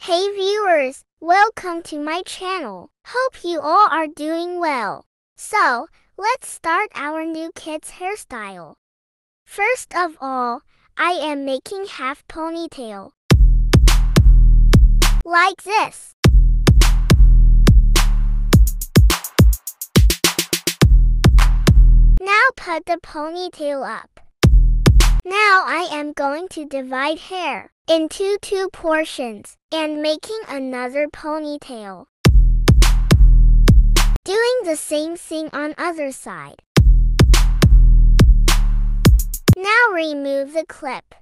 Hey viewers, welcome to my channel. Hope you all are doing well. So, let's start our new kid's hairstyle. First of all, I am making half ponytail. Like this. Now put the ponytail up. Now I am going to divide hair into two portions and making another ponytail. Doing the same thing on other side. Now remove the clip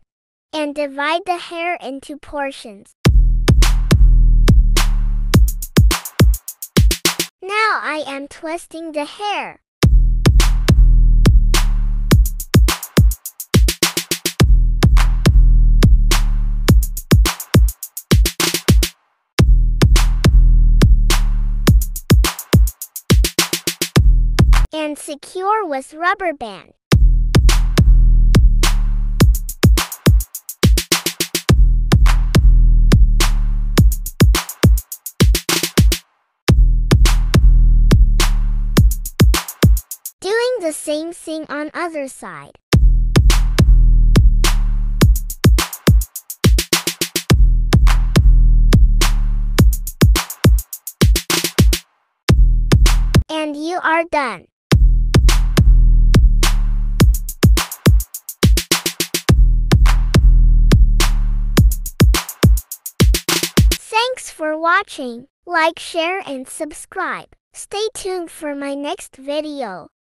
and divide the hair into portions. Now I am twisting the hair. And secure with rubber band. Doing the same thing on other side. And you are done. Thanks for watching. Like, share and subscribe. Stay tuned for my next video.